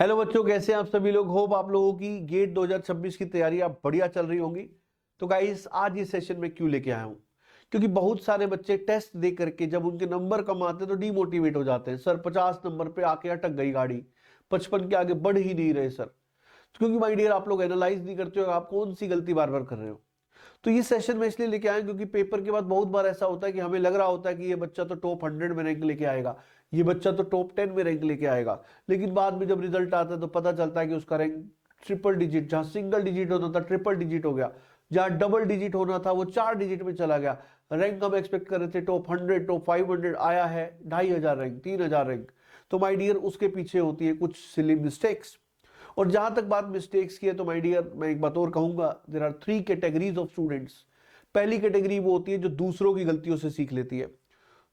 Hello बच्चों, कैसे हैं आप सभी लोग। होप आप लोगों की गेट 2026 की तैयारी आप बढ़िया चल रही होंगी। तो गाइस, आज इस सेशन में क्यों लेके आया हूं, क्योंकि बहुत सारे बच्चे टेस्ट दे करके जब उनके नंबर कम आते हैं तो डीमोटिवेट हो जाते हैं। सर 50 नंबर पे आके अटक गई गाड़ी, 55 के आगे बढ़ ही नहीं रहे सर। क्योंकि माय डियर, आप लोग एनालाइज नहीं करते हो आप कौन सी गलती बार बार कर रहे हो। तो ये सेशन में इसलिए लेके आए क्योंकि पेपर के बाद बहुत बार ऐसा होता है कि हमें लग रहा होता है कि ये बच्चा तो टॉप 100 में रैंक लेके आएगा, ये बच्चा तो टॉप 10 में रैंक लेके आएगा, लेकिन बाद में जब रिजल्ट आता है तो पता चलता है कि उसका रैंक ट्रिपल डिजिट, जहां सिंगल डिजिट होना था ट्रिपल डिजिट हो गया, जहां डबल डिजिट होना था वो 4 डिजिट में चला गया। रैंक हम एक्सपेक्ट कर रहे थे टॉप 100 टॉप 500, आया है 2500 रैंक, 3000 रैंक। तो माय डियर, उसके पीछे होती है कुछ सिली मिस्टेक्स। और जहां तक बात मिस्टेक्स की है तो माय डियर, मैं एक बात और कहूंगा, there are 3 categories of students. पहली कैटेगरी वो होती है जो दूसरों की गलतियों से सीख लेती है।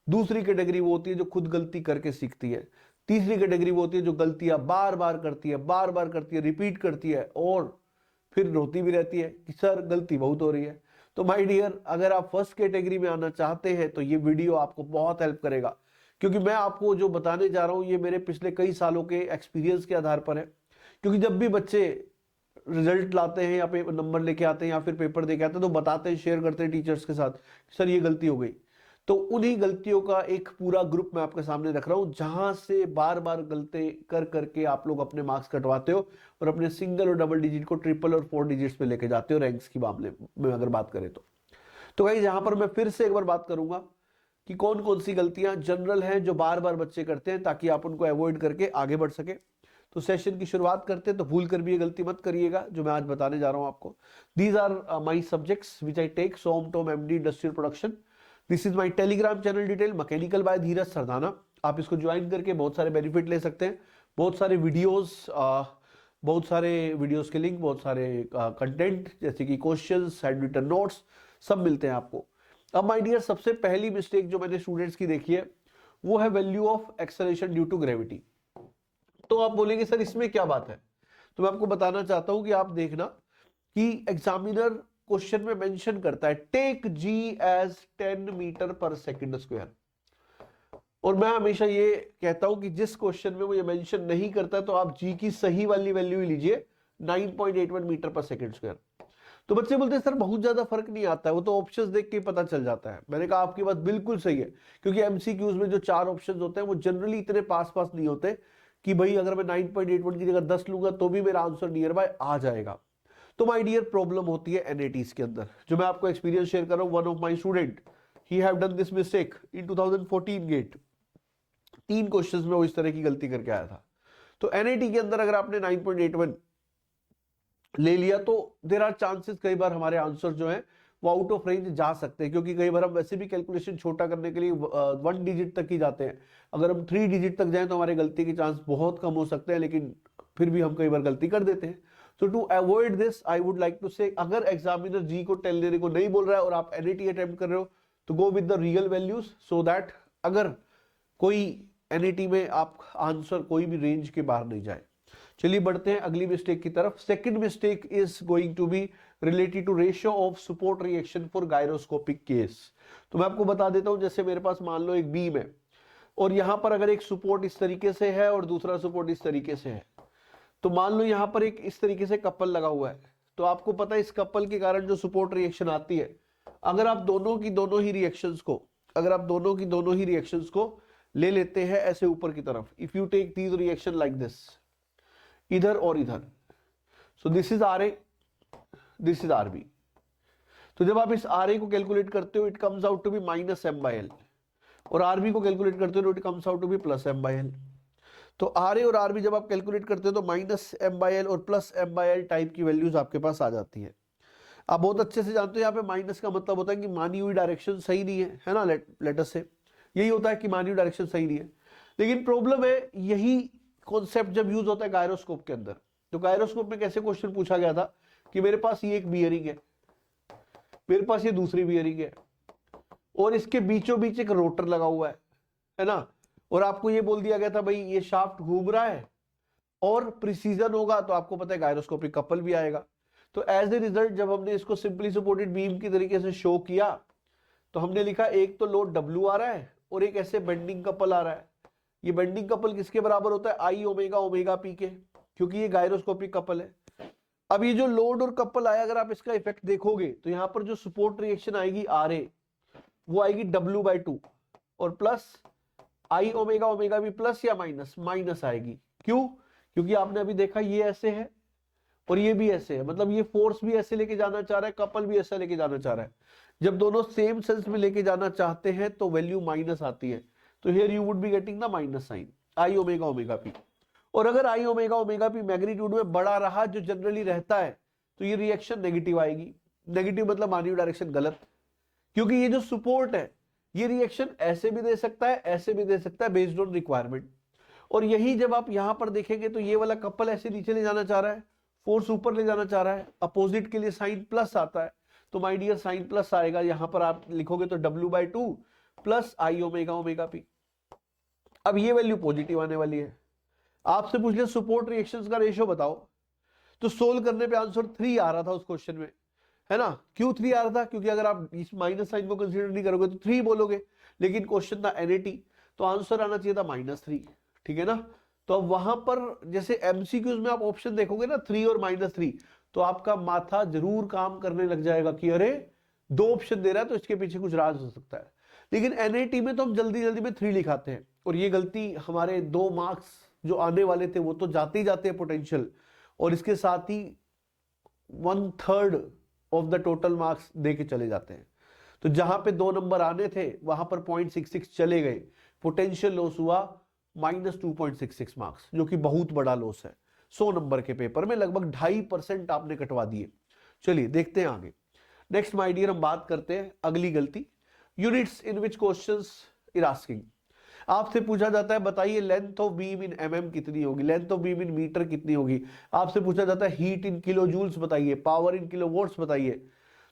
दूसरी कैटेगरी वो होती है जो खुद गलती करके सीखती है। तीसरी कैटेगरी वो होती है जो गलतियां बार बार करती है, बार बार करती है, रिपीट करती है और फिर रोती भी रहती है कि सर गलती बहुत हो रही है। तो माय डियर, अगर आप फर्स्ट कैटेगरी में आना चाहते हैं तो ये वीडियो आपको बहुत हेल्प करेगा, क्योंकि मैं आपको जो बताने जा रहा हूं ये मेरे पिछले कई सालों के एक्सपीरियंस के आधार पर है। क्योंकि जब भी बच्चे रिजल्ट लाते हैं या पेपर नंबर लेके आते हैं या फिर पेपर दे के आते हैं तो बताते हैं, शेयर करते हैं टीचर्स के साथ, सर ये गलती हो गई। तो उन्हीं गलतियों का एक पूरा ग्रुप मैं आपके सामने रख रहा हूं, जहां से बार बार गलती कर करके आप लोग अपने मार्क्स कटवाते हो और अपने सिंगल और डबल डिजिट को ट्रिपल और 4 डिजिट्स में लेके जाते हो रैंक्स की मामले में अगर बात करें तो भाई यहां पर मैं फिर से एक बार बात करूंगा कि कौन कौन सी गलतियां जनरल हैं जो बार बार बच्चे करते हैं, ताकि आप उनको अवॉइड करके आगे बढ़ सके। तो सेशन की शुरुआत करते हैं, तो भूल कर भी ये गलती मत करिएगा जो मैं आज बताने जा रहा हूं आपको। These are my subjects which I take, some TOM MD industrial production. This is my Telegram channel detail, mechanical by Dheeraj Sardana. आप इसको ज्वाइन करके बहुत सारे बेनिफिट ले सकते हैं। बहुत सारे वीडियोस के लिंक, बहुत सारे कंटेंट जैसे कि क्वेश्चंस, हैंड रिटन नोट्स, सब मिलते हैं आपको। अब माय डियर, सबसे पहली मिस्टेक जो मैंने स्टूडेंट्स की देखी है वो है value of acceleration due to gravity. तो आप बोलेंगे सर इसमें क्या बात है, तो मैं आपको बताना चाहता हूं कि आप देखना कि एग्जामिनर क्वेश्चन में मेंशन करता है टेक जी एज 10 मीटर पर सेकंड स्क्वायर, और मैं हमेशा ये कहता हूं कि जिस क्वेश्चन में वो ये मेंशन नहीं करता तो आप जी की सही वाली वैल्यू ही लीजिए, 9.81 मीटर पर सेकंड स्क्वायर। तो बच्चे बोलते हैं सर बहुत ज्यादा फर्क नहीं आता है, वो तो ऑप्शंस देख के पता चल जाता है। मैंने कहा आपकी बात बिल्कुल सही है, क्योंकि एमसीक्यूज में जो 4 ऑप्शंस होते हैं वो जनरली इतने पास पास नहीं होते कि भाई अगर मैं 9.81 की जगह 10 लूंगा तो भी मेरा आंसर नियर बाय आ जाएगा। तो माय डियर, प्रॉब्लम होती है एनएटीज के अंदर, जो मैं आपको एक्सपीरियंस शेयर कर रहा हूं। One of my student, he have done this mistake in 2014 GATE. 3 questions में वो इस तरह की गलती करके आया था। तो एनएटी के अंदर अगर आपने 9.81 ले लिया तो देर आर चांसेस कई बार हमारे आंसर जो है वो आउट ऑफ रेंज जा सकते हैं, क्योंकि कई बार हम वैसे भी कैलकुलेशन छोटा करने के लिए 1 डिजिट तक ही जाते हैं। अगर हम 3 डिजिट तक जाएं तो हमारे गलती के चांस बहुत कम हो सकते हैं, लेकिन फिर भी हम कई बार गलती कर देते हैं। तो to avoid this I would like to say, अगर एग्जामिनर जी को 10 लेने को नहीं बोल रहा है और आप एनईटी अटेम्प्ट कर रहे हो तो go with the real values, so that अगर कोई एनईटी में आप आंसर कोई भी रेंज के बाहर नहीं जाए। चलिए बढ़ते हैं अगली मिस्टेक की तरफ। Second mistake is going to be related to ratio of support reaction for gyroscopic case. तो मैं आपको बता देता हूं, जैसे मेरे पास मान लो एक बीम है और यहां पर अगर एक सपोर्ट इस तरीके से है और दूसरा सपोर्ट इस तरीके से है, तो मान लो यहां पर एक इस तरीके से कपल लगा हुआ है, तो आपको पता है इस कपल के कारण जो सपोर्ट रिएक्शन आती है, अगर आप दोनों की दोनों ही रिएक्शंस को ले लेते हैं ऐसे ऊपर की तरफ, if you take these reaction like this, इधर और इधर, so this is R A, this is R B. तो जब आप इस आर ए को कैलकुलेट करते हो it comes out to be minus M by L, और आर बी को कैलकुलेट करते हो it comes out to be plus M by L. तो आर ए और आर बी जब आप कैलकुलेट करते हो तो माइनस एम बाई एल और plus M by L type की वैल्यूज आपके पास आ जाती है। आप बहुत अच्छे से जानते हो यहाँ पे माइनस का मतलब होता है कि मानी हुई डायरेक्शन सही नहीं है ना, लेट अस से यही होता है कि मानी हुई डायरेक्शन सही नहीं है। लेकिन प्रॉब्लम है यही कॉन्सेप्ट जब यूज होता है गायरोस्कोप के अंदर। तो गायरोस्कोप में कैसे क्वेश्चन पूछा गया था कि मेरे पास ये एक बियरिंग है, मेरे पास ये दूसरी बियरिंग है, और इसके बीचों बीच एक रोटर लगा हुआ है ना, और आपको ये बोल दिया गया था भाई ये शाफ्ट घूम रहा है और प्रिसीजन होगा तो आपको पता है गायरोस्कोपिक कपल भी आएगा। तो एज ए रिजल्ट जब हमने इसको सिंपली सपोर्टेड बीम की तरीके से शो किया तो हमने लिखा एक तो लोड डब्ल्यू आ रहा है और एक ऐसे बेंडिंग कपल आ रहा है। ये बेंडिंग कपल किसके बराबर होता है, आई ओमेगा ओमेगा पी के। क्योंकि ये गायरोस्कोपिक कपल है। अब ये जो लोड और कपल आया, अगर आप इसका इफेक्ट देखोगे तो यहां पर जो सपोर्ट रिएक्शन आएगी RA वो आएगी W/2 और प्लस I ओमेगा, ओमेगा भी प्लस या माइनस, माइनस आएगी। क्यों? क्योंकि आपने अभी देखा ये ऐसे है और ये भी ऐसे है, मतलब ये फोर्स भी ऐसे लेके जाना चाह रहा है, कपल भी ऐसा लेके जाना चाह रहा है। जब दोनों सेम सेंस में लेके जाना चाहते हैं तो वैल्यू माइनस आती है, तो here you would be getting the minus sign I omega, omega P. और अगर I omega, omega P magnitude में बड़ा रहा, जो जनरली रहता है, तो ये रिएक्शन नेगेटिव आएगी। नेगेटिव मतलब मानिव डायरेक्शन गलत, क्योंकि ये जो सपोर्ट है ये रिएक्शन ऐसे भी दे सकता है, ऐसे भी दे सकता है, बेस्ड ऑन रिक्वायरमेंट। और यही जब आप यहां पर देखेंगे तो ये वाला कपल ऐसे नीचे ले जाना चाह रहा है, फोर्स ऊपर ले जाना चाह रहा है, अपोजिट के लिए साइन प्लस आता है, तो माय डियर साइन प्लस आएगा। यहां पर आप लिखोगे तो W/2 plus I omega, omega P. अब ये वैल्यू पॉजिटिव आने वाली है। आपसे पूछ लिया सपोर्ट रिएक्शंस का रेशियो बताओ, तो सोल्व करने पे आंसर 3 आ रहा था उस क्वेश्चन में, है ना। क्यों 3 आ रहा था? क्योंकि अगर आप इस माइनस साइन को कंसीडर नहीं करोगे तो 3 बोलोगे, लेकिन क्वेश्चन था NAT, तो आंसर आना चाहिए था -3, ठीक है ना। तो अब वहां पर जैसे MCQs में आप ऑप्शन देखोगे ना 3 और -3, तो आपका माथा जरूर काम करने लग जाएगा कि अरे 2 ऑप्शन दे रहा है तो इसके पीछे कुछ राज हो सकता है। लेकिन NAT में तो हम जल्दी जल्दी में 3 लिखाते हैं, और ये गलती हमारे 2 मार्क्स जो आने वाले थे वो तो जाते ही जाते हैं पोटेंशियल, और इसके साथ ही 1/3 ऑफ द टोटल मार्क्स दे के चले जाते हैं। तो जहां पे 2 नंबर आने थे वहां पर 0.66 चले गए, पोटेंशियल लॉस हुआ -2.66 मार्क्स, जो कि बहुत बड़ा लॉस है। 100 नंबर के पेपर में लगभग 2.5% आपने कटवा दिए। चलिए देखते हैं आगे। नेक्स्ट माय डियर हम बात करते हैं अगली गलती, units in which questions is asking. आपसे पूछा जाता है बताइए length of beam in mm कितनी होगी, length of beam in meter कितनी होगी। आपसे पूछा जाता है हीट इन किलो जूल्स बताइए, पावर इन किलोवाट्स बताइए।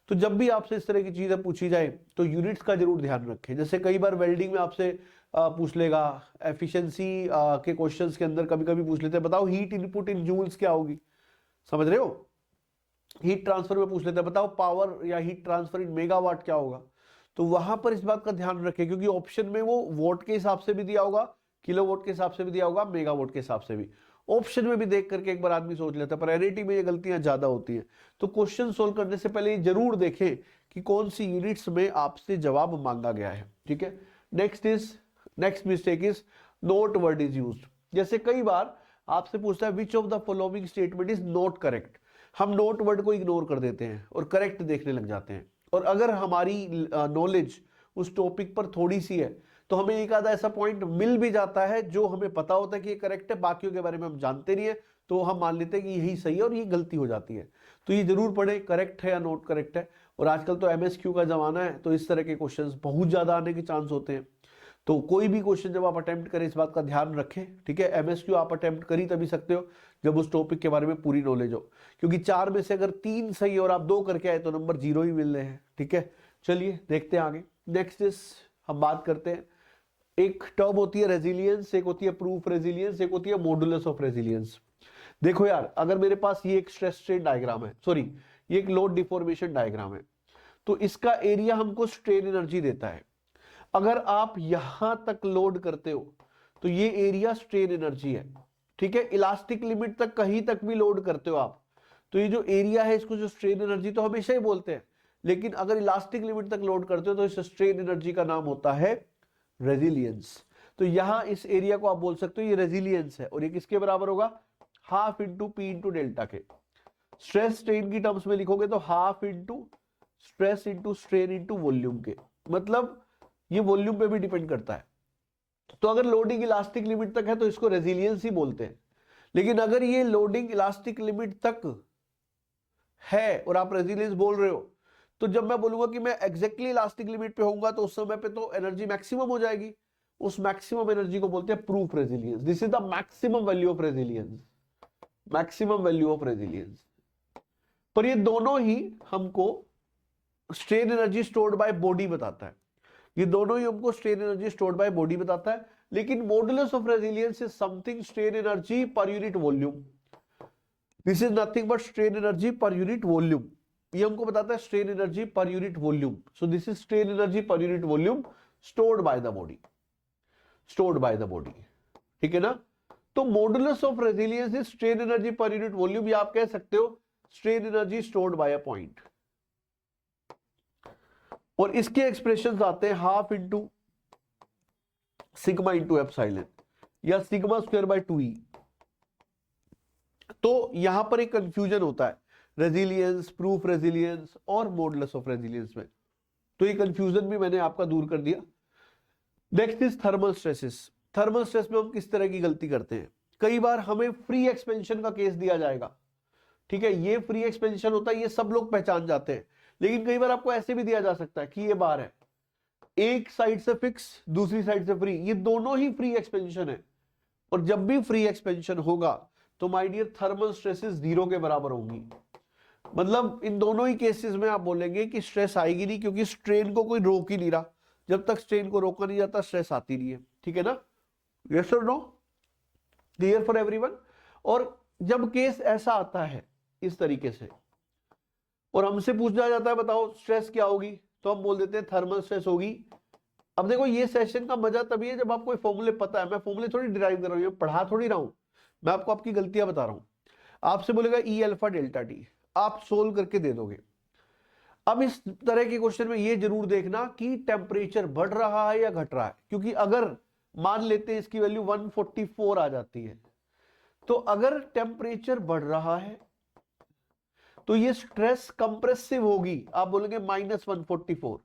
तो जब भी आपसे इस तरह की चीजें पूछी जाए तो यूनिट्स का जरूर ध्यान रखें। जैसे कई बार वेल्डिंग में आपसे पूछ लेगा, एफिशिएंसी के क्वेश्चंस के अंदर कभी कभी पूछ लेते हैं बताओ हीट इनपुट इन जूल्स क्या होगी, समझ रहे हो। हीट ट्रांसफर में पूछ लेते हैं बताओ पावर या हीट ट्रांसफर इन मेगावाट क्या होगा। तो वहां पर इस बात का ध्यान रखें, क्योंकि ऑप्शन में वो वोट के हिसाब से भी दिया होगा, किलोवाट के हिसाब से भी दिया होगा, मेगावाट के हिसाब से भी। ऑप्शन में भी देख करके एक बार आदमी सोच लेता है, पर NAT में ये गलतियां ज्यादा होती हैं। तो क्वेश्चन सोल्व करने से पहले जरूर देखें कि कौन सी यूनिट्स में आपसे जवाब मांगा गया है, ठीक है। Next mistake is note word is used. जैसे कई बार आपसे पूछता है which of the following statement is not correct, हम नोट वर्ड को इग्नोर कर देते हैं और करेक्ट देखने लग जाते हैं। और अगर हमारी नॉलेज उस टॉपिक पर थोड़ी सी है तो हमें एक आधा ऐसा पॉइंट मिल भी जाता है जो हमें पता होता है कि ये करेक्ट है, बाकियों के बारे में हम जानते नहीं है, तो हम मान लेते हैं कि यही सही है और ये गलती हो जाती है। तो ये जरूर पढ़े करेक्ट है या नॉट करेक्ट है। और आजकल तो MSQ का जमाना है, तो इस तरह के क्वेश्चंस बहुत ज्यादा आने के चांस होते हैं। तो कोई भी क्वेश्चन जब आप अटेम्प्ट करें इस बात का ध्यान रखें, ठीक है। MSQ आप अटेम्प्ट कर ही तभी सकते हो जब उस टॉपिक के बारे में पूरी नॉलेज हो, क्योंकि 4 में से अगर 3 सही और आप 2 करके आए तो नंबर 0 ही मिल रहे हैं, ठीक है। चलिए देखते हैं आगे। नेक्स्ट इज हम बात करते हैं, एक टर्म होती है रेजिलियंस, एक होती है प्रूफ रेजिलियंस, एक होती है मॉडुलस ऑफ रेजिलियंस। देखो यार, अगर मेरे पास ये एक स्ट्रेस स्ट्रेन डायग्राम है, सॉरी ये एक लोड डिफॉर्मेशन डायग्राम है, तो इसका एरिया हमको स्ट्रेन एनर्जी देता है। अगर आप यहां तक लोड करते हो तो ये एरिया स्ट्रेन एनर्जी है, ठीक है। इलास्टिक लिमिट तक कहीं तक भी लोड करते हो आप, तो ये जो एरिया है इसको जो स्ट्रेन एनर्जी तो हमेशा ही बोलते हैं, लेकिन अगर इलास्टिक लिमिट तक लोड करते हो तो इस स्ट्रेन एनर्जी का नाम होता है रेजिलियंस। तो यहां इस एरिया को आप बोल सकते हो ये रेजिलियंस है, और ये किसके बराबर होगा, half into P into delta के। स्ट्रेस स्ट्रेन की टर्म्स में लिखोगे तो half into stress into strain into volume के, मतलब ये वॉल्यूम पे भी डिपेंड करता है। तो अगर लोडिंग इलास्टिक लिमिट तक है तो इसको रेजिलियंस ही बोलते हैं, लेकिन अगर ये लोडिंग इलास्टिक लिमिट तक है और आप रेजिलियंस बोल रहे हो, तो जब मैं बोलूंगा कि मैं एग्जैक्टली इलास्टिक लिमिट पे होऊंगा तो उस समय पे तो एनर्जी मैक्सिमम हो जाएगी, उस मैक्सिमम एनर्जी को बोलते हैं proof resilience. This is the maximum value of resilience, maximum value of resilience. पर ये दोनों ही हमको strain energy stored by body बताता है, ये दोनों ही हमको strain energy stored by body बताता है। लेकिन modulus of resilience is something strain energy per unit volume, this is nothing but strain energy per unit volume. ये हमको बताता है strain energy per unit volume. So this is strain energy per unit volume stored by the body, stored by the body, ठीक है ना। तो modulus of resilience is strain energy per unit volume, या आप कह सकते हो strain energy stored bye a point. और इसके एक्सप्रेशंस आते हैं half into sigma into epsilon या सिग्मा स्क्वायर बाय 2e। तो यहां पर एक कंफ्यूजन होता है रेजिलियंस, प्रूफ रेजिलियंस और मॉडुलस ऑफ रेजिलियंस में, तो ये कंफ्यूजन भी मैंने आपका दूर कर दिया। Next is thermal stresses. Thermal stress में हम किस तरह की गलती करते हैं, कई बार हमें फ्री एक्सपेंशन का केस दिया जाएगा, ठीक है, ये फ्री एक्सपेंशन होता है, ये सब लोग पहचान जाते हैं, लेकिन कई बार आपको ऐसे भी दिया जा सकता है कि ये बार है, एक साइड से फिक्स दूसरी साइड से फ्री, ये दोनों ही फ्री एक्सपेंशन है, और जब भी फ्री एक्सपेंशन होगा तो my dear thermal stresses zero के बराबर होंगी। मतलब इन दोनों ही केसेस में आप बोलेंगे कि स्ट्रेस आएगी नहीं, क्योंकि स्ट्रेन को कोई रोक ही नहीं रहा, जब तक स्ट्रेन को रोका नहीं जाता स्ट्रेस आती नहीं है, ठीक है ना, यस और नो, क्लियर फॉर एवरीवन। और जब केस ऐसा आता है इस तरीके से और हमसे पूछा जाता है बताओ स्ट्रेस क्या होगी, तो हम बोल देते हैं थर्मल स्ट्रेस होगी। अब देखो ये सेशन का मजा तभी है जब आपको फॉर्मूले पता है, मैं फॉर्मूले थोड़ी डिराइव कर रहा हूं, पढ़ा थोड़ी रहा हूं, मैं आपको आपकी गलतियां बता रहा हूं। आपसे बोलेगा ई अल्फा डेल्टा टी, आप सोल्व करके दे दोगे। अब इस तरह के क्वेश्चन में ये जरूर देखना कि टेम्परेचर बढ़ रहा है या घट रहा है, क्योंकि अगर मान लेते हैं इसकी वैल्यू 144 आ जाती है, तो अगर टेम्परेचर बढ़ रहा है तो ये स्ट्रेस कंप्रेसिव होगी, आप बोलोगे -144,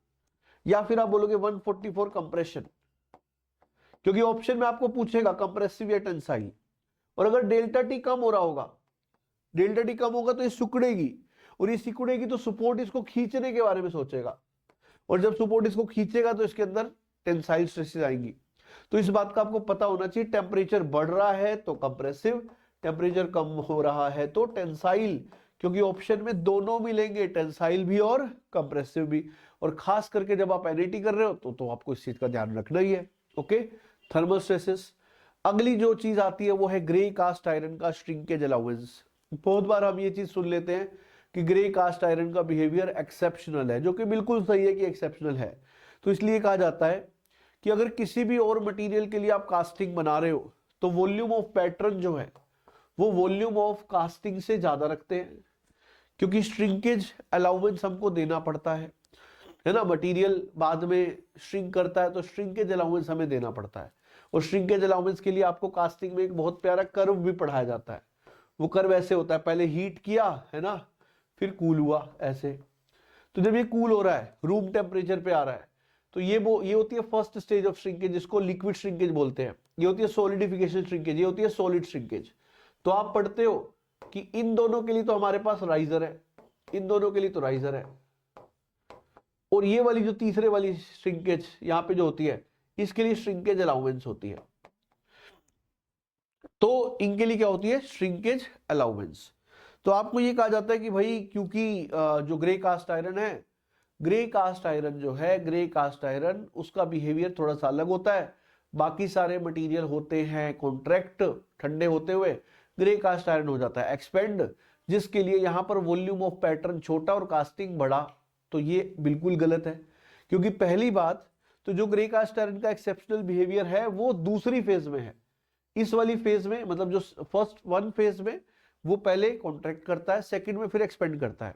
या फिर आप बोलोगे 144 कंप्रेशन, क्योंकि ऑप्शन में आपको पूछेगा कंप्रेसिव या टेंसाइल। और अगर डेल्टा टी कम हो रहा होगा, डेल्टा टी कम होगा तो ये सिकुड़ेगी, और ये सिकुड़ेगी तो सपोर्ट इसको खींचने के बारे में सोचेगा, और जब सपोर्ट इसको खींचेगा तो इसके अंदर टेंसाइल स्ट्रेसेस आएंगी। तो इस बात का आपको पता होना चाहिए, टेम्परेचर बढ़ रहा है तो कंप्रेसिव, टेम्परेचर कम हो रहा है तो टेंसाइल, क्योंकि ऑप्शन में दोनों मिलेंगे, टेंसाइल भी और कंप्रेसिव भी। और खास करके जब आप एनएटी कर रहे हो तो आपको इस चीज का ध्यान रखना ही है। Okay, thermal stresses. अगली जो चीज आती है वो है ग्रे कास्ट आयरन का श्रिंकेज अलाउंस। बहुत बार हम ये चीज सुन लेते हैं कि ग्रे कास्ट आयरन का बिहेवियर एक्सेप्शनल है, जो कि बिल्कुल सही है कि एक्सेप्शनल है। तो इसलिए कहा जाता है कि अगर किसी भी और मटेरियल के लिए आप कास्टिंग बना रहे हो तो वॉल्यूम ऑफ पैटर्न जो है वो वॉल्यूम ऑफ कास्टिंग से ज्यादा रखते हैं, क्योंकि श्रिंकेज अलाउंस हमको देना पड़ता है ना, मटेरियल बाद में श्रिंक करता है तो श्रिंकेज अलाउंस हमें देना पड़ता है। और श्रिंकेज अलाउंस के लिए आपको कास्टिंग में एक बहुत प्यारा कर्व भी पढ़ाया जाता है। वो कर्व ऐसे होता है, पहले हीट किया है ना, फिर कूल हुआ ऐसे। तो जब ये कूल हो रहा है, रूम टेम्परेचर पे आ रहा है, तो ये होती है फर्स्ट स्टेज ऑफ श्रिंकेज, जिसको लिक्विड श्रिंकेज बोलते हैं। ये होती है सॉलिडिफिकेशन श्रिंकेज, ये होती है सॉलिड श्रिंकेज। तो आप पढ़ते हो कि इन दोनों के लिए तो हमारे पास राइजर है, इन दोनों के लिए तो राइजर है, और ये वाली जो तीसरे वाली श्रिंकेज यहां पे जो होती है, इसके लिए श्रिंकेज अलाउंस होती है। तो इनके लिए क्या होती है, श्रिंकेज अलाउंस। तो आपको ये कहा जाता है कि भाई क्योंकि जो ग्रे कास्ट आयरन है, ग्रे कास्ट आयरन जो है, ग्रे कास्ट आयरन उसका बिहेवियर थोड़ा सा अलग होता है। बाकी सारे मटेरियल होते हैं कॉन्ट्रैक्ट, ठंडे होते हुए, ग्रे कास्ट आयरन हो जाता है एक्सपेंड, जिसके लिए यहां पर वॉल्यूम ऑफ पैटर्न छोटा और कास्टिंग बड़ा। तो ये बिल्कुल गलत है, क्योंकि पहली बात तो जो ग्रे कास्ट आयरन का एक्सेप्शनल बिहेवियर है वो दूसरी फेज में है। इस वाली फेज में, मतलब जो फर्स्ट वन फेज में, वो पहले कॉन्ट्रैक्ट करता है, सेकंड में फिर एक्सपेंड करता है।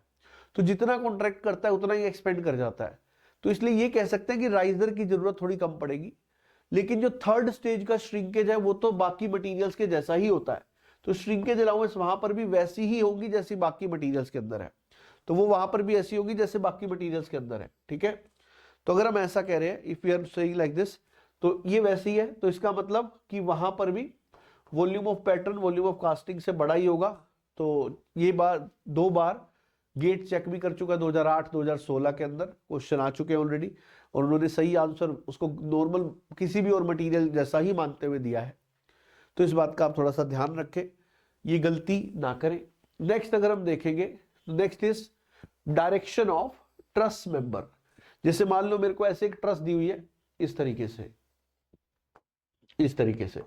तो जितना कॉन्ट्रैक्ट करता है उतना ही एक्सपेंड कर जाता है। तो इसलिए ये कह सकते हैं कि राइजर की जरूरत थोड़ी कम पड़ेगी। लेकिन जो थर्ड स्टेज का श्रिंकेज है वो तो बाकी मटेरियल्स के जैसा ही होता है, तो श्रिंकेज अलाउंस वहां पर भी वैसी ही होगी जैसी बाकी मटेरियल्स के अंदर है, तो वो वहां पर भी ऐसी होगी जैसे बाकी मटेरियल्स के अंदर है। ठीक है, तो अगर हम ऐसा कह रहे हैं, if you are saying like this, तो ये वैसी है, तो इसका मतलब कि वहां पर भी volume of pattern volume of casting से बड़ा ही होगा। तो ये बार 2 बार गेट चेक भी कर चुका है, 2008 2016 के अंदर क्वेश्चन आ चुके हैं ऑलरेडी, और उन्होंने सही आंसर उसको नॉर्मल किसी भी और मटेरियल जैसा ही मानते हुए दिया है। तो इस बात का आप थोड़ा सा ध्यान रखें, ये गलती ना करें। नेक्स्ट अगर हम देखेंगे, next is direction of truss member. जैसे मान लो मेरे को ऐसे एक ट्रस दी हुई है इस तरीके से, इस तरीके से,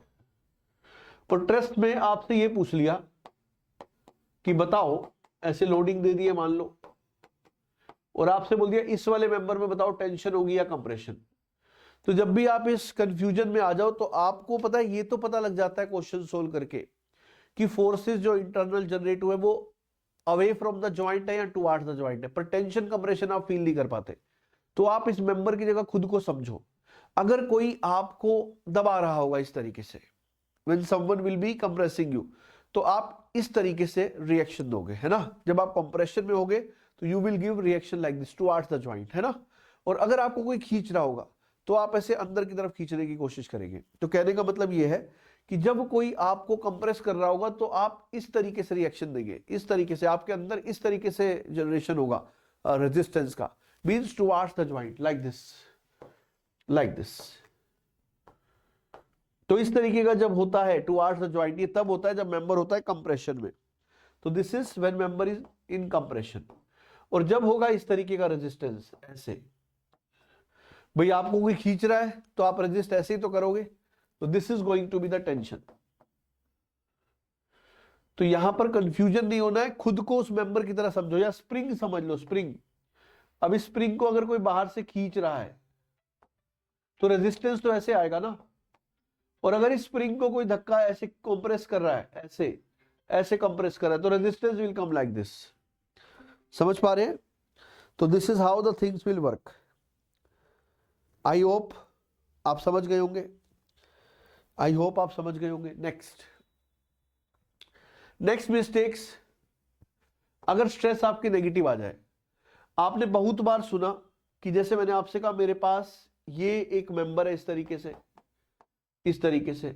और ट्रस में आपसे ये पूछ लिया कि बताओ, ऐसे लोडिंग दे दी है मान लो, और आपसे बोल दिया इस वाले मेंबर में बताओ टेंशन होगी या कंप्रेशन। तो जब भी आप इस कंफ्यूजन में आ जाओ तो आपको पता है, ये तो पता लग जाता है क्वेश्चन सोल्व करके कि फोर्सेस जो इंटरनल जनरेट हुए वो अवे फ्रॉम द ज्वाइंट है या टुवर्ड्स द ज्वाइंट है, पर टेंशन कंप्रेशन आप फील नहीं कर पाते। तो आप इस मेंबर की जगह खुद को समझो। अगर कोई आपको दबा रहा होगा इस तरीके से, when someone will be compressing you, तो आप इस तरीके से रिएक्शन दोगे, है ना। जब आप कंप्रेशन में होगे तो you will give reaction like this towards the joint, है ना। और अगर आपको कोई खींच रहा होगा तो आप ऐसे अंदर की तरफ खींचने की कोशिश करेंगे। तो कहने का मतलब ये है कि जब कोई आपको कंप्रेस कर रहा होगा तो आप इस तरीके से रिएक्शन देंगे, इस तरीके से आपके अंदर इस तरीके से जनरेशन होगा रेजिस्टेंस का, means towards the joint like this, like this. तो इस तरीके का जब होता है टुवर्ड्स द जॉइंट, ये तब होता है जब मेंबर होता है कंप्रेशन में। तो this is when member is in compression. और जब होगा इस तरीके का रेजिस्टेंस ऐसे, भाई आपको कोई खींच रहा है तो आप रेजिस्ट ऐसे ही तो करोगे, तो this is going to be the tension. तो यहां पर कंफ्यूजन नहीं होना है, खुद को उस मेंबर की तरह समझो, या स्प्रिंग समझ लो, स्प्रिंग। अब इस स्प्रिंग को अगर कोई बाहर से खींच रहा है तो रेजिस्टेंस तो ऐसे आएगा ना, और अगर इस स्प्रिंग को कोई धक्का ऐसे कंप्रेस कर रहा है, ऐसे ऐसे कंप्रेस कर रहा है, तो resistance will come like this. समझ पा रहे हैं? तो this is how the things will work. I hope आप समझ गए होंगे, आई होप आप समझ गए होंगे। नेक्स्ट नेक्स्ट मिस्टेक्स, अगर स्ट्रेस आपके नेगेटिव आ जाए। आपने बहुत बार सुना कि जैसे मैंने आपसे कहा मेरे पास ये एक मेंबर है इस तरीके से, इस तरीके से,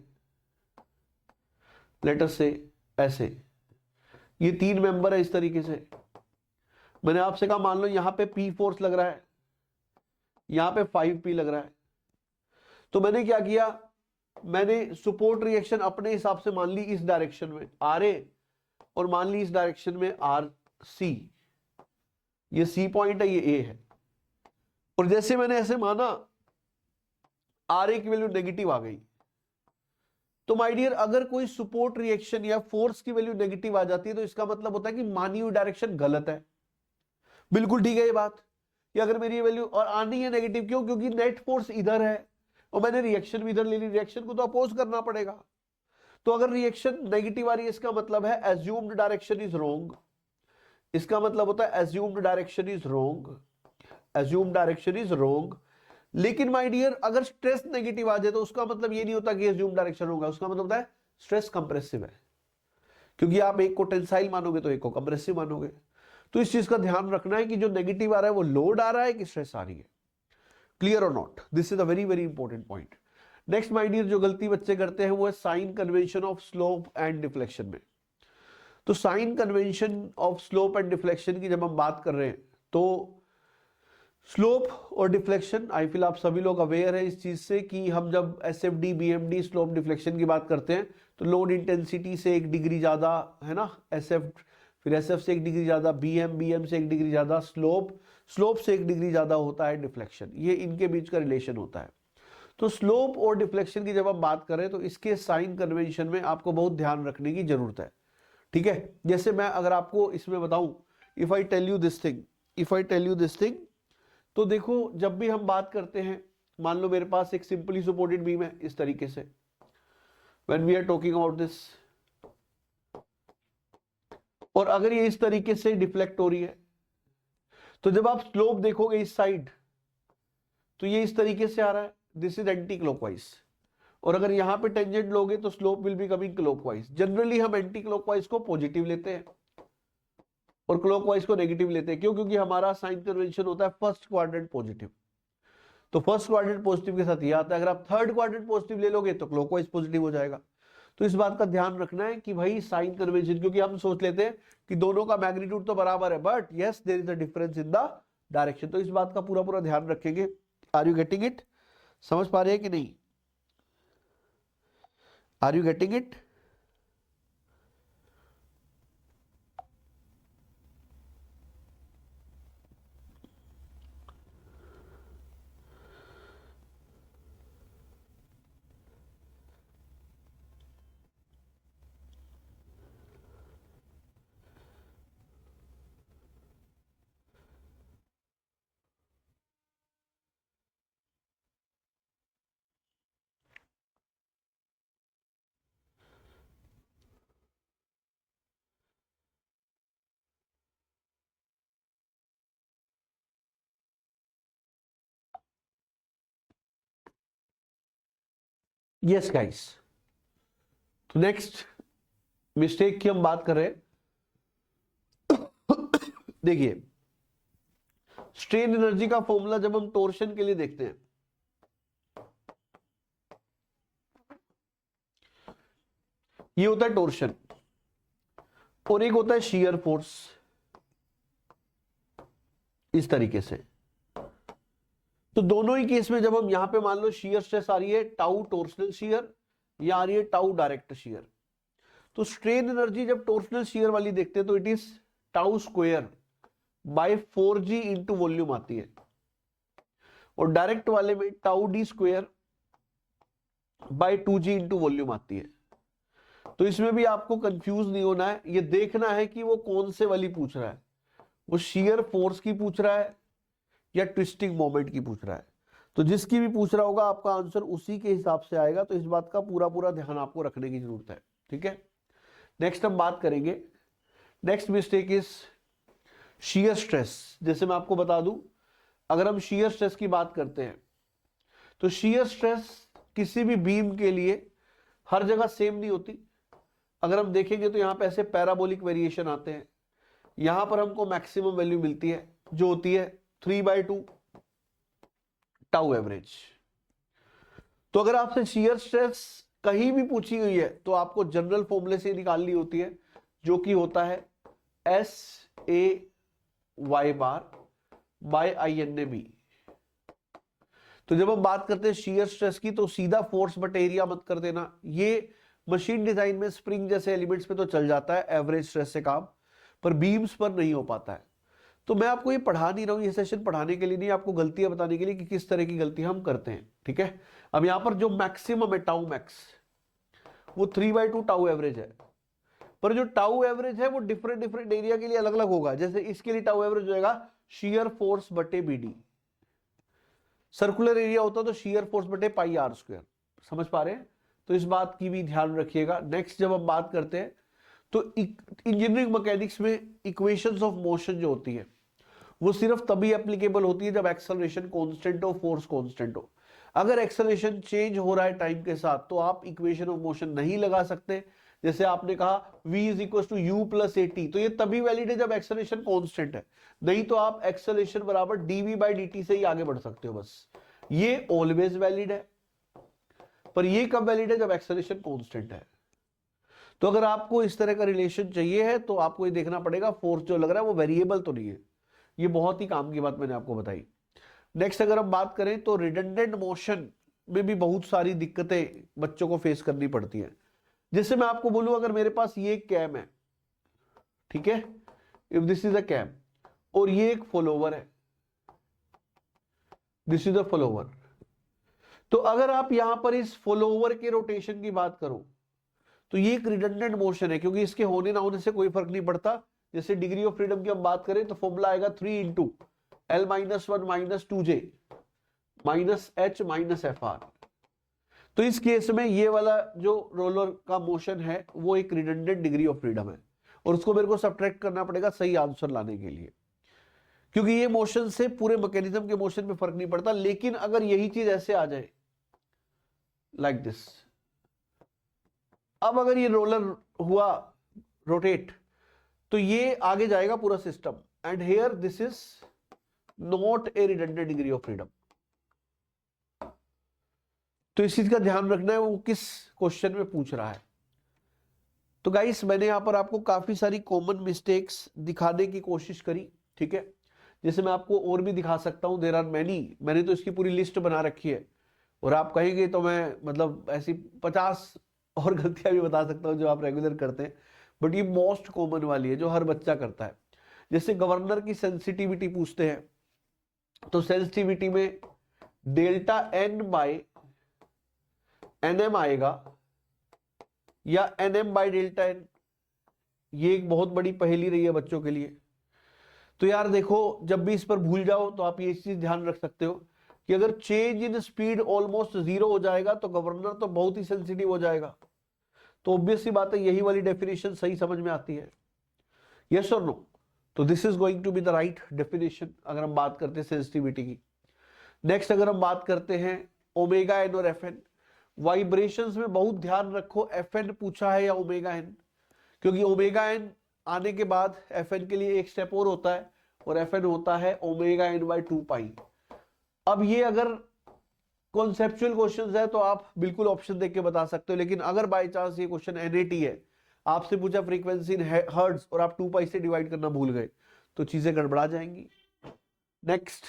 लेटर से ऐसे, ये 3 मेंबर है इस तरीके से। मैंने आपसे कहा मान लो यहां पे P फोर्स लग रहा है, यहां पे 5P लग रहा है। तो मैंने क्या किया, मैंने सपोर्ट रिएक्शन अपने हिसाब से मान ली इस डायरेक्शन में RA, और मान ली इस डायरेक्शन में RC। ये C पॉइंट है, ये A है। और जैसे मैंने ऐसे माना RA की वैल्यू नेगेटिव आ गई, तो माय डियर अगर कोई सपोर्ट रिएक्शन या फोर्स की वैल्यू नेगेटिव आ जाती है तो इसका मतलब होता है कि मानी हुई डायरेक्शन गलत है। बिल्कुल ठीक है ये बात, कि अगर मेरी ये वैल्यू और आनी है नेगेटिव, क्यों? क्योंकि नेट फोर्स इधर है और मैंने रिएक्शन भी इधर ले ली, रिएक्शन को तो अपोज करना पड़ेगा। तो अगर रिएक्शन नेगेटिव आ रही है इसका मतलब है एज्यूम्ड डायरेक्शन इज रॉन्ग, इसका मतलब होता है assumed direction is wrong, assumed direction is wrong. लेकिन माय डियर अगर स्ट्रेस नेगेटिव आ जाए तो उसका मतलब ये नहीं होता कि एज्यूम्ड डायरेक्शन होगा, उसका मतलब होता है स्ट्रेस कंप्रेसिव है, क्योंकि आप एक को टेंसाइल मानोगे तो एक को कंप्रेसिव मानोगे। तो इस चीज का ध्यान रखना है कि जो नेगेटिव आ रहा है वो लोड आ रहा है कि स्ट्रेस आ रही है। क्लियर और not? This is a very very important point. Next my dear जो गलती बच्चे करते हैं वो है sign convention of slope and deflection में। तो sign convention of slope and deflection की जब हम बात कर रहे हैं तो स्लोप और डिफ्लेक्शन, आई फील आप सभी लोग अवेयर है इस चीज से कि हम जब SFD BMD स्लोप डिफ्लेक्शन की बात करते हैं तो लोड इंटेंसिटी से 1 डिग्री ज्यादा, है ना, SF, फिर SF से 1 डिग्री ज्यादा, BM से 1 डिग्री ज्यादा, स्लोप से 1 डिग्री ज्यादा होता है डिफ्लेक्शन। ये इनके बीच का रिलेशन होता है। तो स्लोप और डिफ्लेक्शन की जब हम बात करें तो इसके साइन कन्वेंशन में आपको बहुत ध्यान रखने की जरूरत है। ठीक है, जैसे मैं अगर आपको इसमें बताऊं, if I tell you this thing, if I tell you this thing, तो देखो जब भी हम बात करते हैं, मान लो मेरे पास एक सिंपली सपोर्टेड बीम है इस तरीके से, when we are talking about this, और अगर ये इस तरीके से डिफ्लेक्ट हो रही है तो जब आप स्लोप देखोगे इस साइड तो ये इस तरीके से आ रहा है, दिस इज एंटी क्लॉकवाइज। और अगर यहां पे टेंजेंट लोगे तो slope will be coming clockwise. Generally हम एंटी क्लॉकवाइज को पॉजिटिव लेते हैं और क्लॉकवाइज को नेगेटिव लेते हैं। क्यों? क्योंकि हमारा साइन कन्वेंशन होता है फर्स्ट क्वाड्रेंट पॉजिटिव। तो फर्स्ट क्वाड्रेंट पॉजिटिव के साथ ये आता है, अगर आप थर्ड क्वाड्रेंट पॉजिटिव ले लोगे तो क्लॉकवाइज पॉजिटिव हो जाएगा। तो इस बात का ध्यान रखना है कि भाई साइन कन्वेंशन, क्योंकि हम सोच लेते हैं कि दोनों का मैग्नीट्यूड तो बराबर है, but yes there is a difference in the direction. तो इस बात का पूरा पूरा ध्यान रखेंगे। Are you getting it? समझ पा रहे हैं कि नहीं? Are you getting it? Yes guys, तो नेक्स्ट मिस्टेक की हम बात कर रहे हैं। देखिए, स्ट्रेन एनर्जी का फॉर्मूला जब हम टोर्शन के लिए देखते हैं, ये होता है टोर्शन और एक होता है शियर फोर्स, इस तरीके से। तो दोनों ही केस में जब हम यहां पे मान लो शियर स्ट्रेस आ रही है टाउ टोर्सनल शियर या आ रही है टाउ डायरेक्ट शियर, तो स्ट्रेन एनर्जी जब टोर्सनल शियर वाली देखते हैं तो it is tau square by 4g into volume आती है, और डायरेक्ट वाले में tau D square by 2g into volume आती है। तो इसमें भी आपको कंफ्यूज नहीं होना है, ये देखना है कि वो कौन से वाली पूछ रहा है, वो शियर फोर्स की पूछ रहा है या ट्विस्टिंग मोमेंट की पूछ रहा है। तो जिसकी भी पूछ रहा होगा आपका आंसर उसी के हिसाब से आएगा, तो इस बात का पूरा पूरा ध्यान आपको रखने की जरूरत है, ठीक है। नेक्स्ट हम बात करेंगे, next mistake is shear stress. जैसे मैं आपको बता दूं, अगर हम शियर स्ट्रेस की बात करते हैं तो शियर स्ट्रेस किसी भी बीम के लिए हर जगह सेम नहीं होती। अगर हम देखेंगे तो यहां पे ऐसे पैराबोलिक वेरिएशन आते हैं, यहां पर हमको मैक्सिमम वैल्यू मिलती है जो होती है 3/2 टाउ एवरेज। तो अगर आपसे शियर स्ट्रेस कहीं भी पूछी हुई है तो आपको जनरल फॉर्मूले से निकालनी होती है, जो कि होता है SAY बार बाय INAB। तो जब हम बात करते हैं शियर स्ट्रेस की तो सीधा फोर्स बट एरिया मत कर देना, ये मशीन डिजाइन में स्प्रिंग जैसे एलिमेंट्स पे तो चल जाता है एवरेज स्ट्रेस से काम, पर बीम्स पर नहीं हो पाता है। तो मैं आपको ये पढ़ा नहीं रहा हूं, ये सेशन पढ़ाने के लिए नहीं, आपको गलतियां बताने के लिए कि किस तरह की गलती हम करते हैं, ठीक है। अब यहां पर जो मैक्सिमम है टाउ मैक्स वो 3/2 टाउ एवरेज है, पर जो टाउ एवरेज है वो डिफरेंट डिफरेंट एरिया के लिए अलग अलग होगा। जैसे इसके लिए टाउ एवरेज होगा शियर फोर्स बटे BD, सर्कुलर एरिया होता तो शियर फोर्स बटे पाई R स्क्वायर। समझ पा रहे हैं? तो इस बात की भी ध्यान रखिएगा। नेक्स्ट जब हम बात करते हैं तो इंजीनियरिंग मैकेनिक्स में इक्वेशंस ऑफ मोशन जो होती है वो सिर्फ तभी एप्लीकेबल होती है जब एक्सेलरेशन कांस्टेंट हो, फोर्स कांस्टेंट हो। अगर एक्सेलरेशन चेंज हो रहा है टाइम के साथ तो आप इक्वेशन ऑफ मोशन नहीं लगा सकते। जैसे आपने कहा v = u+at, तो ये तभी वैलिड है जब एक्सेलरेशन कांस्टेंट है, नहीं तो आप एक्सेलरेशन बराबर dv/dt से ही आगे बढ़ सकते हो बस। ये ऑलवेज वैलिड है, पर ये कब वैलिड है? जब एक्सेलरेशन कांस्टेंट है। तो अगर आपको इस तरह का रिलेशन चाहिए है तो आपको ये देखना पड़ेगा फोर्स जो लग रहा है वो वेरिएबल तो नहीं है। ये बहुत ही काम की बात मैंने आपको बताई। नेक्स्ट अगर हम बात करें तो रिडंडेंट मोशन में भी बहुत सारी दिक्कतें बच्चों को फेस करनी पड़ती है। जैसे मैं आपको बोलूं, अगर मेरे पास ये कैम है, ठीक है, if this is a cam और ये एक फॉलोवर है, दिस इज अ फॉलोवर, तो अगर आप यहां पर इस फॉलोवर के रोटेशन की बात करो तो ये एक रिडंडेंट मोशन है, क्योंकि इसके होने ना होने से कोई फर्क नहीं पड़ता। जैसे डिग्री ऑफ फ्रीडम की हम बात करें तो फॉर्मूला आएगा 3 × L-1 - 2J -H - FR। तो इस केस में ये वाला जो रोलर का मोशन है वो एक रिडंडेंट डिग्री ऑफ फ्रीडम है, और उसको मेरे को सब्ट्रैक्ट करना पड़ेगा सही आंसर लाने के लिए, क्योंकि ये मोशन से पूरे मैकेनिज्म के मोशन में फर्क नहीं पड़ता। लेकिन अगर यही चीज ऐसे आ जाए लाइक दिस, अब अगर ये रोलर हुआ रोटेट तो ये आगे जाएगा पूरा system, and here this is not a redundant degree of freedom. तो इस चीज का ध्यान रखना है वो किस क्वेश्चन में पूछ रहा है। तो गाइस मैंने यहां पर आपको काफी सारी कॉमन मिस्टेक्स दिखाने की कोशिश करी, ठीक है। जैसे मैं आपको और भी दिखा सकता हूं, देयर आर मैनी, मैंने तो इसकी पूरी लिस्ट बना रखी है, और आप कहेंगे तो मैं मतलब ऐसी 50 और गलतियां भी बता सकता हूं जो आप रेगुलर करते हैं, बट ये मोस्ट कॉमन वाली है जो हर बच्चा करता है। जैसे गवर्नर की सेंसिटिविटी पूछते हैं, तो सेंसिटिविटी में ΔN/NM आएगा या NM/ΔN, ये एक बहुत बड़ी पहेली रही है बच्चों के लिए। तो यार देखो, जब भी इस पर भूल जाओ तो आप ये चीज ध्यान रख सकते हो कि अगर चेंज इन स्पीड ऑलमोस्ट 0 हो जाएगा तो गवर्नर तो बहुत ही सेंसिटिव हो जाएगा। तो ऑब्वियस सी बात है यही वाली डेफिनेशन सही समझ में आती है, यस और नो? तो this is going to be the right definition अगर हम बात करते हैं सेंसिटिविटी की। नेक्स्ट अगर हम बात करते हैं ओमेगा एन और FN, वाइब्रेशंस में बहुत ध्यान रखो, Fn पूछा है या ओमेगा एन, क्योंकि ओमेगा एन आने के बाद Fn के लिए एक स्टेप और होता है और Fn होता है ओमेगा एन बाई 2 पाई। अब ये अगर कॉन्सेप्चुअल क्वेश्चन है तो आप बिल्कुल ऑप्शन देख के बता सकते हो, लेकिन अगर बाय चांस ये क्वेश्चन एनएटी है, आपसे पूछा फ्रीक्वेंसी इन हर्ट्ज और आप 2 पाई से डिवाइड करना भूल गए, तो चीजें गड़बड़ा जाएंगी। नेक्स्ट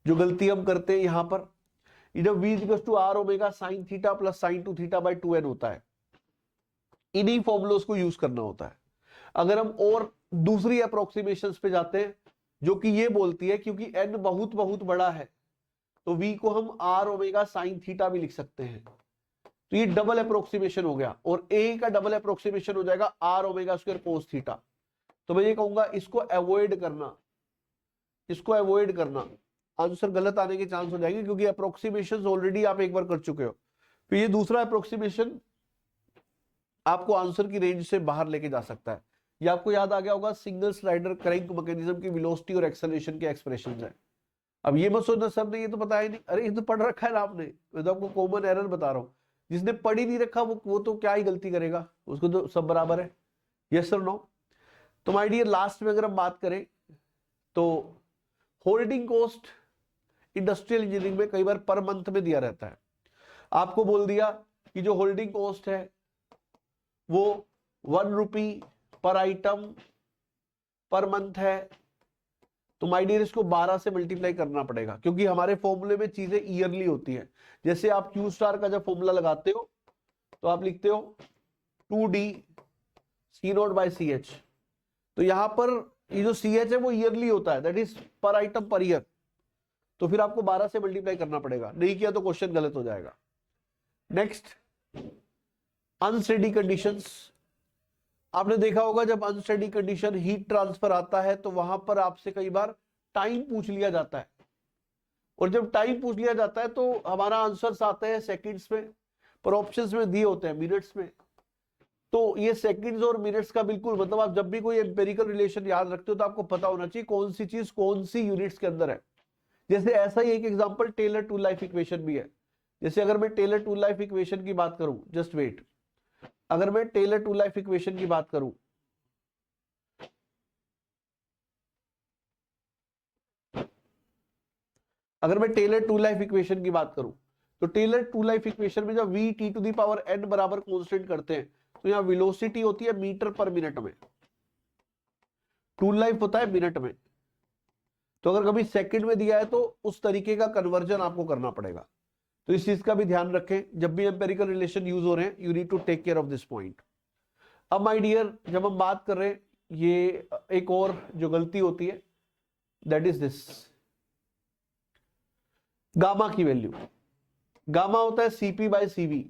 जो गलती हम करते हैं यहां पर, जब v equals to R omega sine theta plus sine 2 theta by 2n होता है, इन्हीं फॉर्मूलोस को यूज करना होता है। अगर हम और दूसरी अप्रोक्सीमेशंस पे जाते हैं जो कि ये बोलती है क्योंकि n बहुत बहुत बड़ा है तो v को हम r ओमेगा साइन थीटा भी लिख सकते हैं, तो ये डबल अप्रोक्सीमेशन हो गया, और a का डबल अप्रोक्सीमेशन हो जाएगा r omega square cos theta. तो मैं ये कहूंगा इसको अवॉइड करना, इसको अवॉइड करना, आंसर गलत आने के चांस हो जाएंगे क्योंकि अप्रोक्सीमेशन ऑलरेडी आप एक बार कर चुके हो। फिर ये दूसरा अप्रोक्सीमेशन आपको आंसर की रेंज से बाहर लेके जा सकता है। ये आपको याद आ गया होगा, सिंगल स्लाइडर क्रैंक मैकेनिज्म की वेलोसिटी और एक्सेलरेशन के एक्सप्रेशंस है। अब ये मत सोचना सर ने ये तो पता ही नहीं, अरे ये तो पढ़ रखा है ना आपने, मैं तो आपको कॉमन एरर बता रहा हूँ। जिसने पढ़ ही नहीं रखा वो तो क्या ही गलती करेगा, उसको तो सब बराबर है। यस और नो? तो माय डियर लास्ट में अगर हम बात करें तो होल्डिंग कॉस्ट इंडस्ट्रियल इंजीनियरिंग में कई बार पर मंथ में दिया रहता है। आपको बोल दिया कि जो होल्डिंग कॉस्ट है वो 1 रुपी पर आइटम पर मंथ है, तो माय डियर इसको 12 से मल्टीप्लाई करना पड़ेगा क्योंकि हमारे फॉर्मूले में चीजें ईयरली होती है। जैसे आप क्यू स्टार का जब फॉर्मूला लगाते हो तो आप लिखते हो 2d C0/CH, तो यहां पर ये जो CH है वो ईयरली होता है, दैट इज पर आइटम पर ईयर, तो फिर आपको 12 से मल्टीप्लाई करना पड़ेगा, नहीं किया तो क्वेश्चन गलत हो जाएगा। नेक्स्ट अनस्टेडी कंडीशंस, आपने देखा होगा जब अनस्टेडी कंडीशन हीट ट्रांसफर आता है तो वहां पर आपसे कई बार टाइम पूछ लिया जाता है, और जब टाइम पूछ लिया जाता है तो हमारा आंसर्स आते हैं सेकंड्स में, पर ऑप्शंस में दिए होते हैं मिनट्स में। तो ये सेकंड्स और मिनट्स का बिल्कुल मतलब, आप जब भी कोई एम्पिरिकल रिलेशन याद रखते हो तो आपको पता होना चाहिए कौन सी चीज कौन सी यूनिट्स के अंदर है। जैसे ऐसा ही एक example Taylor tool life equation भी है। जैसे अगर मैं टेलर टू लाइफ इक्वेशन की बात करूं, जस्ट वेट, अगर मैं टेलर टू लाइफ इक्वेशन की बात करूं, अगर मैं टेलर टू लाइफ इक्वेशन की बात करूं तो टेलर टू लाइफ इक्वेशन में जब v t to the power n बराबर कांस्टेंट करते हैं तो यहां वेलोसिटी होती है मीटर पर मिनट में, टू लाइफ होता है मिनट में, तो अगर कभी सेकंड में दिया है तो उस तरीके का कन्वर्जन आपको करना पड़ेगा। तो इस चीज का भी ध्यान रखें, जब भी एम्पिरिकल रिलेशन यूज हो रहे हैं you need to take care of this point. अब माय डियर जब हम बात कर रहे हैं, ये एक और जो गलती होती है दैट इज दिस, गामा की वैल्यू, गामा होता है CP/CV,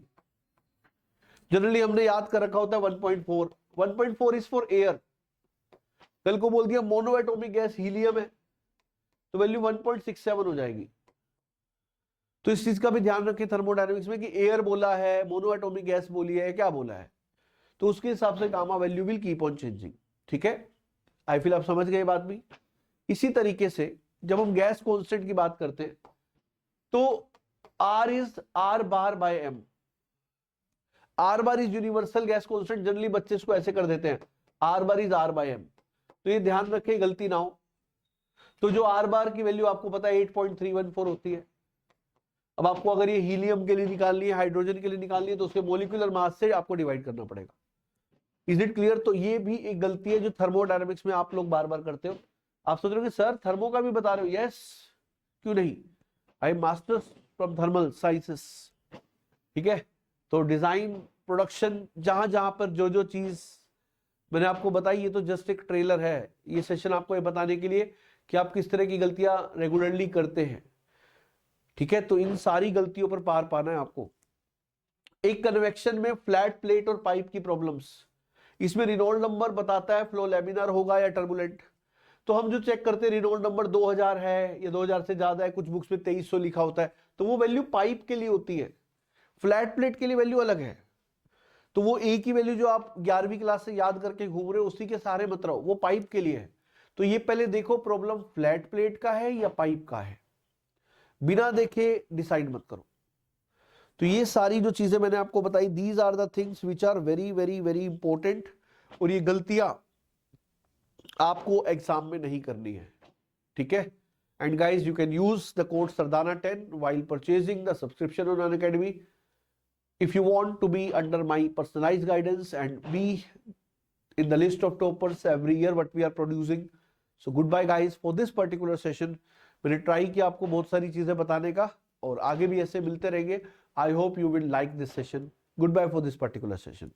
जनरली हमने याद कर रखा होता है 1.4, 1.4 इज फॉर एयर। कल को बोल दिया मोनो एटॉमिक गैस हीलियम है तो वैल्यू 1.67 हो जाएगी। तो इस चीज का भी ध्यान रखें थर्मोडायनेमिक्स में कि एयर बोला है, मोनो एटॉमिक गैस बोली है, क्या बोला है, तो उसके हिसाब से gamma value will keep on changing. ठीक है, आई फील आप समझ गए बात भी। इसी तरीके से जब हम गैस कांस्टेंट की बात करते हैं तो R is R bar by M, R bar is universal gas constant, generally बच्चे इसको ऐसे कर देते हैं R bar is R by M, तो ये ध्यान रखें गलती ना हो। तो जो R बार की वैल्यू आपको पता है 8.314 होती है। अब आपको अगर ये हीलियम के लिए निकालनी है, हाइड्रोजन के लिए निकालनी है, तो उसके मोलिकुलर मास से आपको डिवाइड करना पड़ेगा। Is it clear? तो ये भी एक गलती है जो थर्मोडायनेमिक्स में आप लोग बार बार करते हो। आप सोच रहे हो कि सर थर्मो का भी बता रहे हो, यस क्यों नहीं, आई मास्टर्स फ्रॉम थर्मल साइंसेस। ठीक है, तो डिजाइन प्रोडक्शन जहां जहां पर जो जो चीज मैंने आपको बताई, ये तो जस्ट एक ट्रेलर है, ये सेशन आपको ये बताने के लिए कि आप किस तरह की गलतियां रेगुलरली करते हैं। ठीक है, तो इन सारी गलतियों पर पार पाना है आपको। एक कन्वेक्शन में फ्लैट प्लेट और पाइप की प्रॉब्लम्स, इसमें रिनॉल्ड नंबर बताता है फ्लो लैमिनार होगा या टर्बुलेंट। तो हम जो चेक करते हैं रिनॉल्ड नंबर 2000 है या 2000 से ज्यादा है, कुछ बुक्स में 2300 लिखा होता है, तो वो वैल्यू पाइप के लिए होती है, फ्लैट प्लेट के लिए वैल्यू अलग है। तो वो एक ही वैल्यू जो आप 11वीं क्लास से याद करके घूम रहे हो उसी के सहारे मत रहो, वो पाइप के लिए है। तो ये पहले देखो प्रॉब्लम फ्लैट प्लेट का है या पाइप का है, बिना देखे डिसाइड मत करो। तो ये सारी जो चीजें मैंने आपको बताई, these are the things which are very very very important, और ये गलतियां आपको एग्जाम में नहीं करनी है, ठीक है। And guys you can use the code Sardana 10 while purchasing the subscription on Unacademy if you want to be under my personalized guidance and be in the list of toppers every year what we are producing. So goodbye guys for this particular session. मैंने try किया आपको बहुत सारी चीजें बताने का, और आगे भी ऐसे मिलते रहेंगे. I hope you will like this session. Good bye for this particular session.